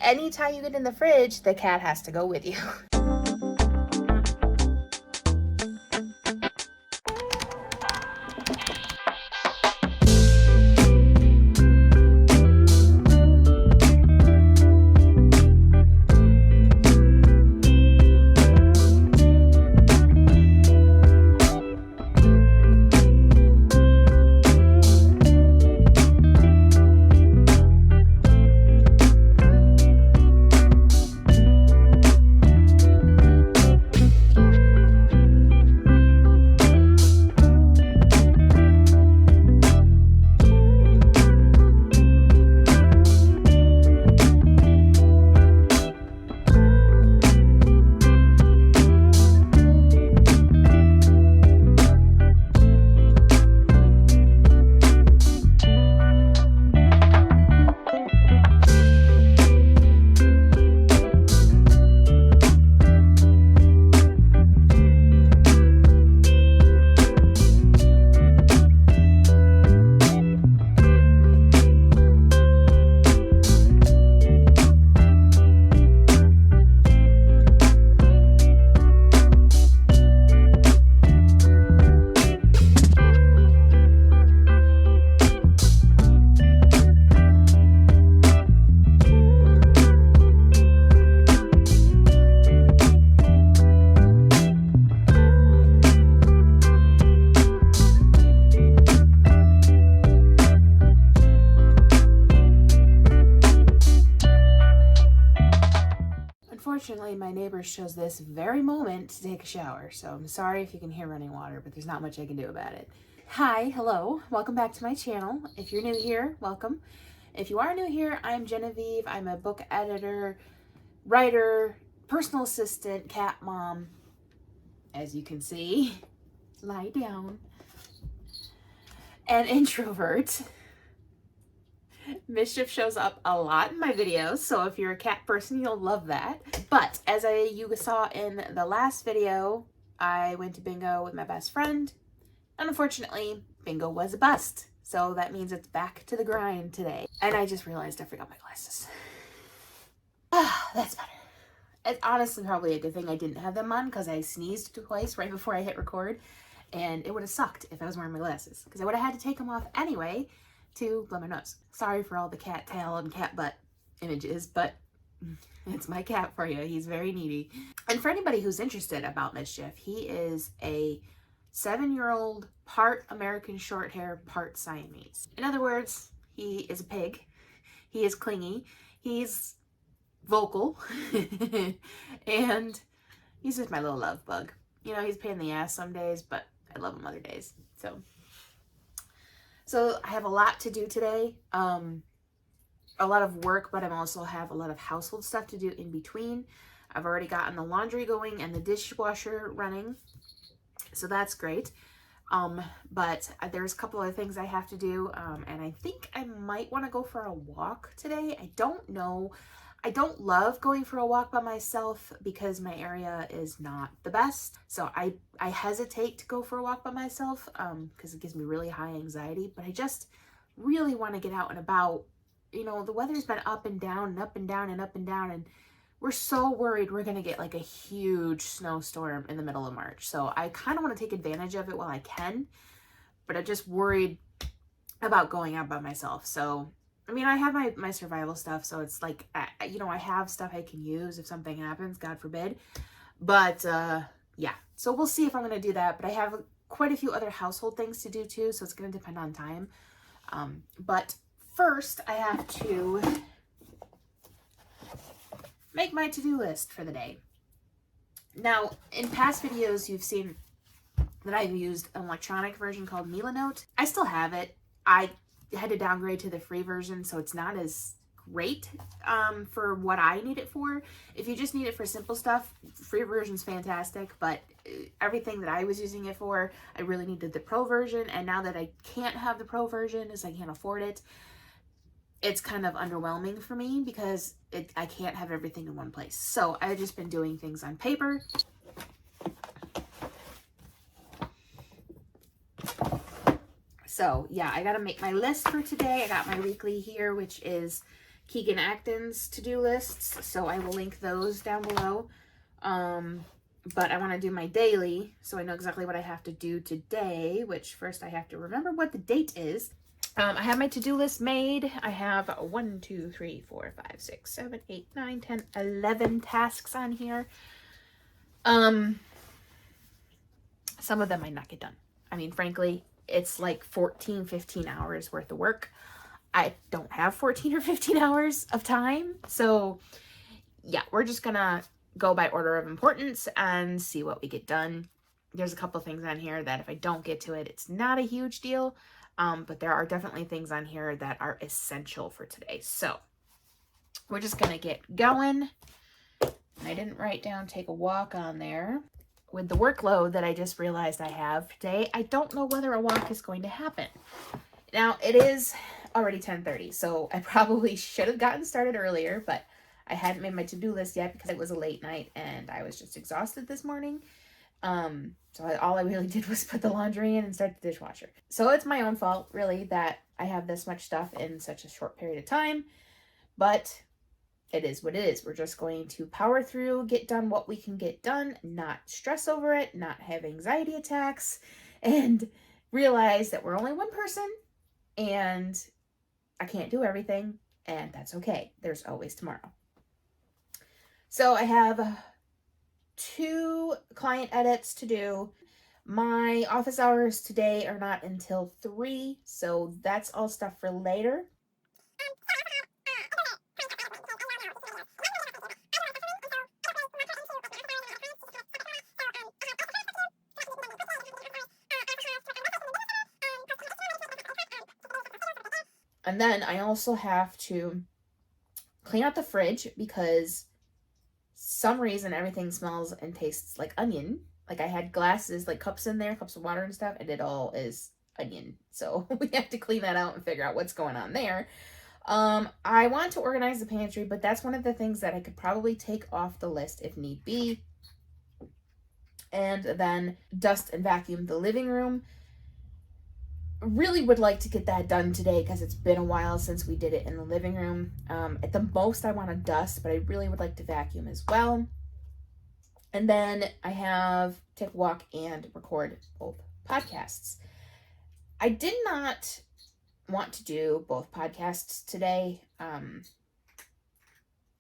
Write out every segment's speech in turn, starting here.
anytime you get in the fridge, the cat has to go with you. Unfortunately, my neighbors chose this very moment to take a shower, so I'm sorry if you can hear running water, but there's not much I can do about it. Hi, hello, welcome back to my channel. If you're new here, welcome. If you are new here, I'm Genevieve. I'm a book editor, writer, personal assistant, cat mom, as you can see, lie down, and introvert. Mischief shows up a lot in my videos, so if you're a cat person, you'll love that. But as you saw in the last video, I went to bingo with my best friend, and unfortunately, bingo was a bust. So that means it's back to the grind today. And I just realized I forgot my glasses. That's better. It's honestly probably a good thing I didn't have them on, because I sneezed twice right before I hit record, and it would have sucked if I was wearing my glasses, because I would have had to take them off anyway to blow my nose. Sorry for all the cat tail and cat butt images, but it's my cat for you. He's very needy. And for anybody who's interested about Mischief, he is a 7-year-old, part American Shorthair, part Siamese. In other words, he is a pig. He is clingy. He's vocal. And he's just my little love bug. You know, he's a pain in the ass some days, but I love him other days. So I have a lot to do today, a lot of work, but I also have a lot of household stuff to do in between. I've already gotten the laundry going and the dishwasher running, so that's great. But there's a couple other things I have to do, and I think I might want to go for a walk today. I don't know. I don't love going for a walk by myself because my area is not the best. So I hesitate to go for a walk by myself because it gives me really high anxiety. But I just really want to get out and about. You know, the weather's been up and down and up and down and up and down. And we're so worried we're going to get like a huge snowstorm in the middle of March. So I kind of want to take advantage of it while I can. But I'm just worried about going out by myself. So I mean, I have my survival stuff, so it's like, you know, I have stuff I can use if something happens, God forbid. But, yeah, so we'll see if I'm going to do that. But I have quite a few other household things to do, too, so it's going to depend on time. But first, I have to make my to-do list for the day. Now, in past videos, you've seen that I've used an electronic version called Milanote. I still have it. I had to downgrade to the free version, so it's not as great for what I need it for. If you just need it for simple stuff, free version's fantastic, but everything that I was using it for, I really needed the pro version, and now that I can't have the pro version as I can't afford it, it's kind of underwhelming for me because I can't have everything in one place. So I've just been doing things on paper. So yeah, I gotta make my list for today. I got my weekly here, which is Keegan Acton's to-do lists, so I will link those down below. But I want to do my daily, so I know exactly what I have to do today, which first I have to remember what the date is. I have my to-do list made. I have 1, 2, 3, 4, 5, 6, 7, 8, 9, 10, 11 tasks on here. Some of them might not get done. I mean, frankly, it's like 14, 15 hours worth of work. I don't have 14 or 15 hours of time. So yeah, we're just gonna go by order of importance and see what we get done. There's a couple things on here that if I don't get to it, it's not a huge deal. But there are definitely things on here that are essential for today. So we're just gonna get going. I didn't write down take a walk on there. With the workload that I just realized I have today, I don't know whether a walk is going to happen. Now, it is already 10:30, so I probably should have gotten started earlier, but I hadn't made my to-do list yet because it was a late night and I was just exhausted this morning. All I really did was put the laundry in and start the dishwasher. So it's my own fault, really, that I have this much stuff in such a short period of time, but it is what it is. We're just going to power through, get done what we can get done, not stress over it, not have anxiety attacks, and realize that we're only one person and I can't do everything, and that's okay. There's always tomorrow. So I have 2 client edits to do. My office hours today are not until 3, so that's all stuff for later. And then I also have to clean out the fridge because some reason everything smells and tastes like onion. Like I had glasses, like cups in there, cups of water and stuff, and it all is onion. So we have to clean that out and figure out what's going on there. I want to organize the pantry, but that's one of the things that I could probably take off the list if need be. And then dust and vacuum the living room. Really would like to get that done today because it's been a while since we did it in the living room. At the most I want to dust, but I really would like to vacuum as well. And then I have take a walk and record both podcasts. I did not want to do both podcasts today.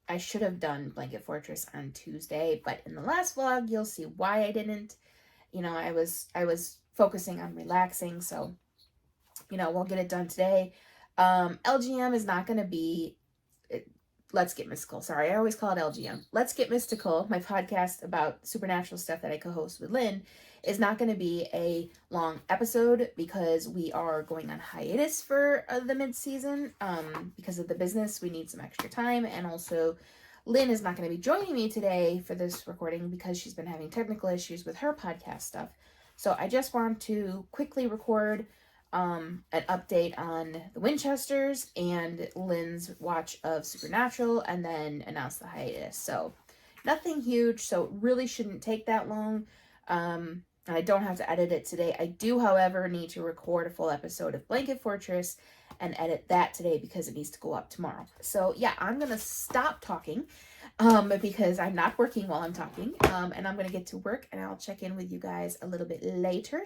I should have done Blanket Fortress on Tuesday, but in the last vlog you'll see why I didn't. You know, I was focusing on relaxing, so you know, we'll get it done today. LGM is not going to be, Let's Get Mystical. Sorry, I always call it LGM. Let's Get Mystical, my podcast about supernatural stuff that I co-host with Lynn, is not going to be a long episode because we are going on hiatus for the mid-season. Because of the business, we need some extra time. And also, Lynn is not going to be joining me today for this recording because she's been having technical issues with her podcast stuff. So I just want to quickly record an update on the Winchesters and Lynn's watch of Supernatural and then announce the hiatus. So nothing huge, so it really shouldn't take that long. I don't have to edit it today. I do, however, need to record a full episode of Blanket Fortress and edit that today because it needs to go up tomorrow. So yeah, I'm going to stop talking because I'm not working while I'm talking. And I'm going to get to work and I'll check in with you guys a little bit later.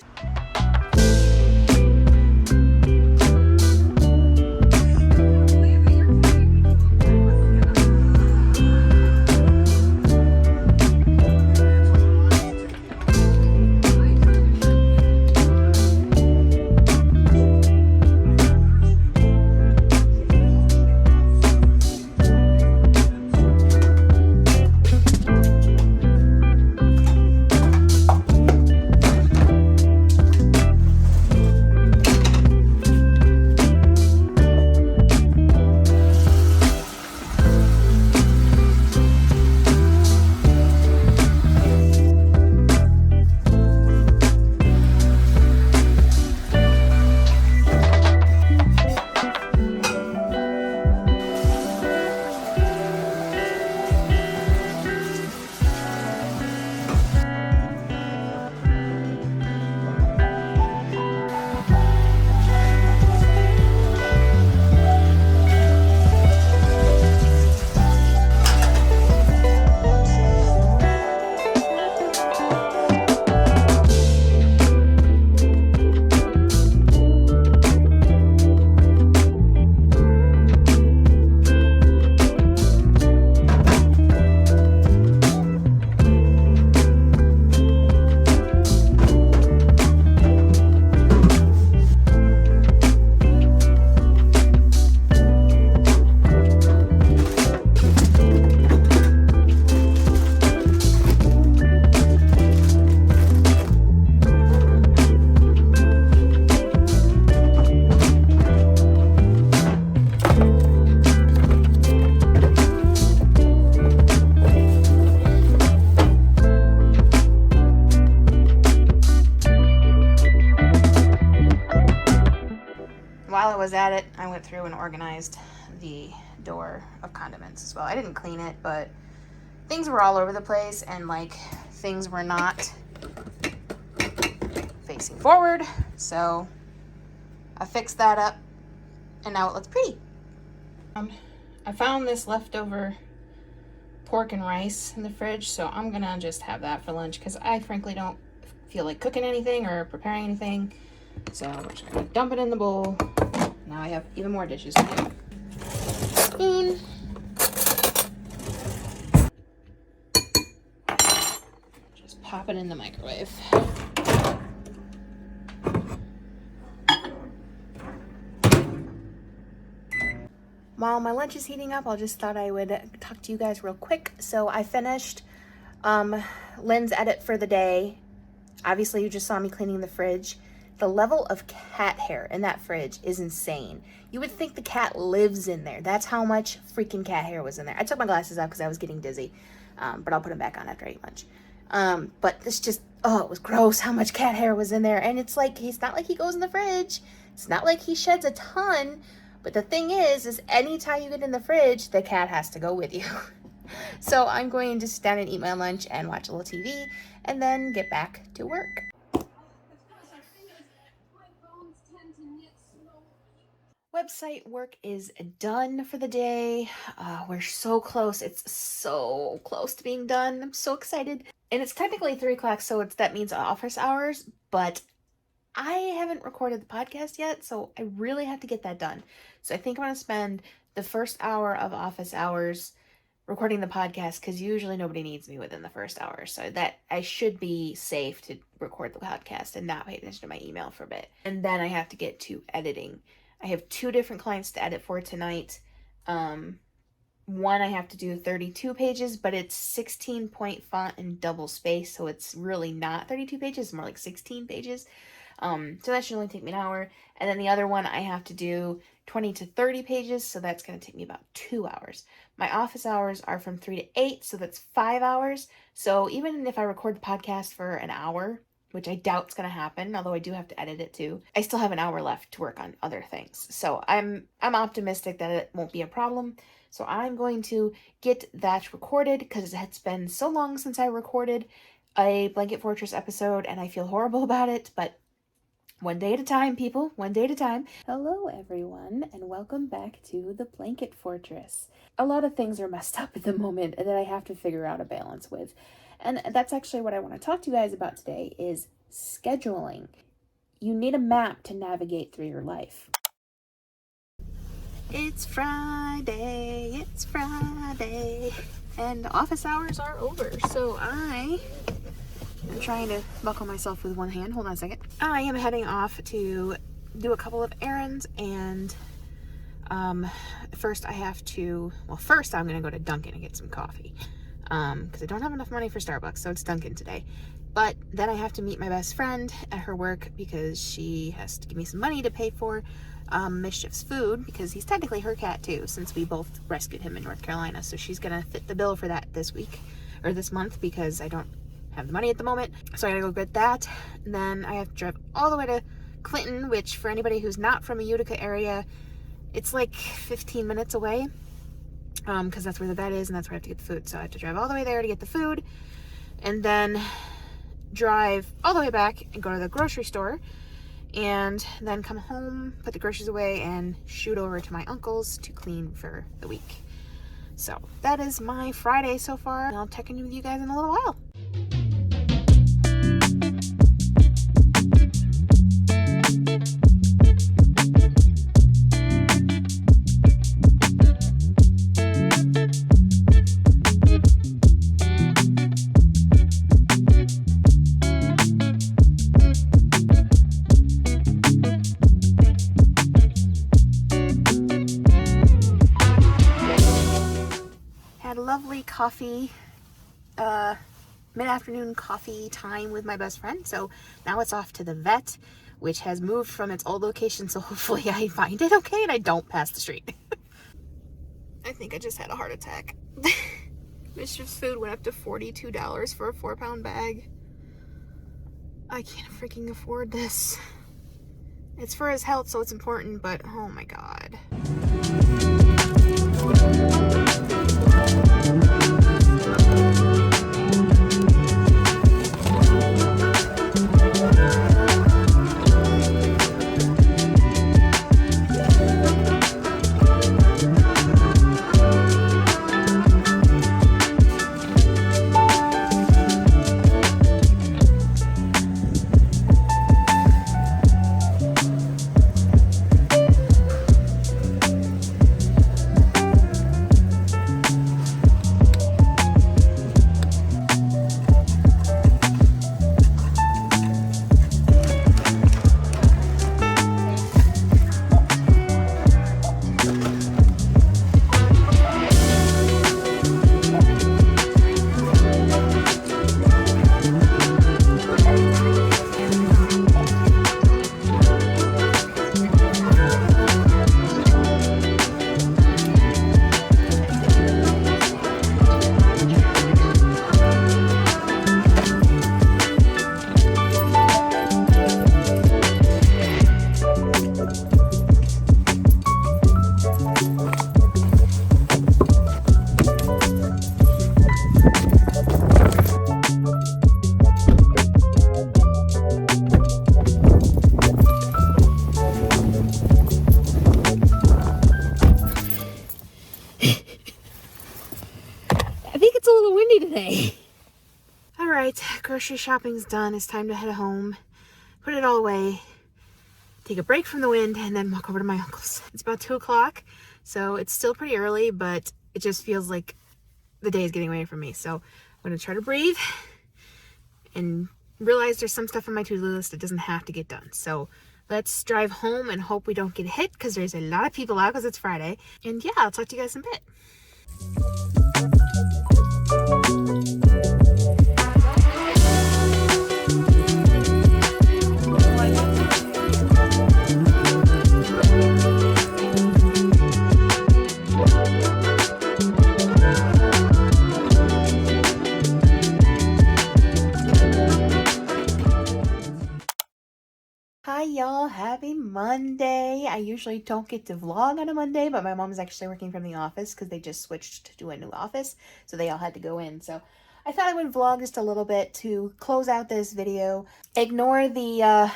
went through and organized the door of condiments as well. I didn't clean it, but things were all over the place, and like things were not facing forward. So I fixed that up, and now it looks pretty. I found this leftover pork and rice in the fridge, so I'm gonna just have that for lunch because I frankly don't feel like cooking anything or preparing anything. So we're just gonna dump it in the bowl. Now I have even more dishes to do. Spoon. Just pop it in the microwave. While my lunch is heating up, I just thought I would talk to you guys real quick. So I finished Lynn's edit for the day. Obviously, you just saw me cleaning the fridge. The level of cat hair in that fridge is insane. You would think the cat lives in there. That's how much freaking cat hair was in there. I took my glasses off because I was getting dizzy, but I'll put them back on after I eat lunch. But this just, it was gross how much cat hair was in there. And it's like, it's not like he goes in the fridge. It's not like he sheds a ton. But the thing is anytime you get in the fridge, the cat has to go with you. So I'm going to sit down and eat my lunch and watch a little TV and then get back to work. Website work is done for the day. We're so close. It's so close to being done. I'm so excited. And it's technically 3 o'clock, so that means office hours, but I haven't recorded the podcast yet, so I really have to get that done. So I think I'm going to spend the first hour of office hours recording the podcast because usually nobody needs me within the first hour. So that I should be safe to record the podcast and not pay attention to my email for a bit. And then I have to get to editing. I have 2 different clients to edit for tonight. One I have to do 32 pages, but it's 16-point font and double space, so it's really not 32 pages, it's more like 16 pages. So that should only take me an hour. And then the other one I have to do 20 to 30 pages, so that's going to take me about 2 hours. My office hours are from 3 to 8, so that's 5 hours. So even if I record the podcast for an hour, which I doubt is going to happen, although I do have to edit it too, I still have an hour left to work on other things. So I'm optimistic that it won't be a problem. So I'm going to get that recorded because it's been so long since I recorded a Blanket Fortress episode and I feel horrible about it, but one day at a time, people. One day at a time. Hello, everyone, and welcome back to the Blanket Fortress. A lot of things are messed up at the moment that I have to figure out a balance with. And that's actually what I want to talk to you guys about today is scheduling. You need a map to navigate through your life. It's Friday, and office hours are over, so I'm trying to buckle myself with one hand. Hold on a second. I am heading off to do a couple of errands, and first I'm going to go to Dunkin' and get some coffee, because I don't have enough money for Starbucks, so it's Dunkin' today. But then I have to meet my best friend at her work because she has to give me some money to pay for Mischief's food, because he's technically her cat too, since we both rescued him in North Carolina. So she's gonna fit the bill for that this month, because I don't have the money at the moment. So I gotta go get that. And then I have to drive all the way to Clinton, which for anybody who's not from a Utica area, it's like 15 minutes away, because that's where the vet is and that's where I have to get the food. So I have to drive all the way there to get the food, and then drive all the way back and go to the grocery store, and then come home, put the groceries away, and shoot over to my uncle's to clean for the week. So that is my Friday so far, and I'll check in with you guys in a little while. Lovely coffee, mid-afternoon coffee time with my best friend. So now it's off to the vet, which has moved from its old location, so hopefully I find it okay and I don't pass the street. I think I just had a heart attack. Mischief's food went up to $42 for a 4-pound bag. I can't freaking afford this. It's for his health, so it's important, but oh my god. Today. All right, grocery shopping's done. It's time to head home, put it all away, take a break from the wind, and then walk over to my uncle's. It's about 2 o'clock, so it's still pretty early, but it just feels like the day is getting away from me. So I'm gonna try to breathe and realize there's some stuff on my to-do list that doesn't have to get done. So let's drive home and hope we don't get hit, because there's a lot of people out because it's Friday. And yeah, I'll talk to you guys in a bit. Hi y'all, happy Monday. I usually don't get to vlog on a Monday, but my mom's actually working from the office because they just switched to a new office, so they all had to go in. So I thought I would vlog just a little bit to close out this video. Ignore the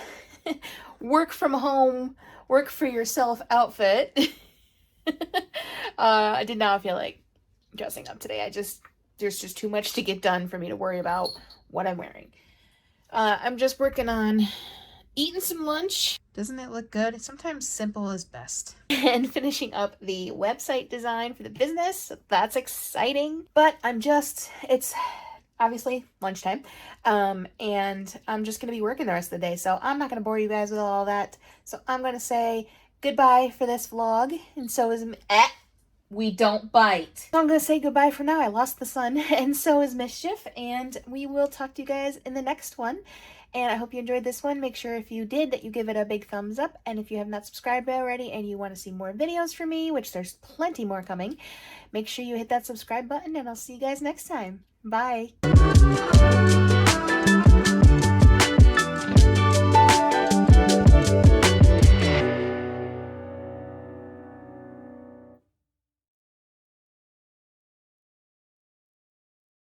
work from home, work for yourself outfit. I did not feel like dressing up today. There's just too much to get done for me to worry about what I'm wearing. I'm just working on eating some lunch. Doesn't it look good? Sometimes simple is best. And finishing up the website design for the business. So that's exciting. But it's obviously lunchtime. And I'm just going to be working the rest of the day. So I'm not going to bore you guys with all that. So I'm going to say goodbye for this vlog. And so is... we don't bite. So I'm going to say goodbye for now. I lost the sun. And so is Mischief. And we will talk to you guys in the next one. And I hope you enjoyed this one. Make sure if you did that you give it a big thumbs up. And if you have not subscribed already and you want to see more videos from me, which there's plenty more coming, make sure you hit that subscribe button and I'll see you guys next time. Bye.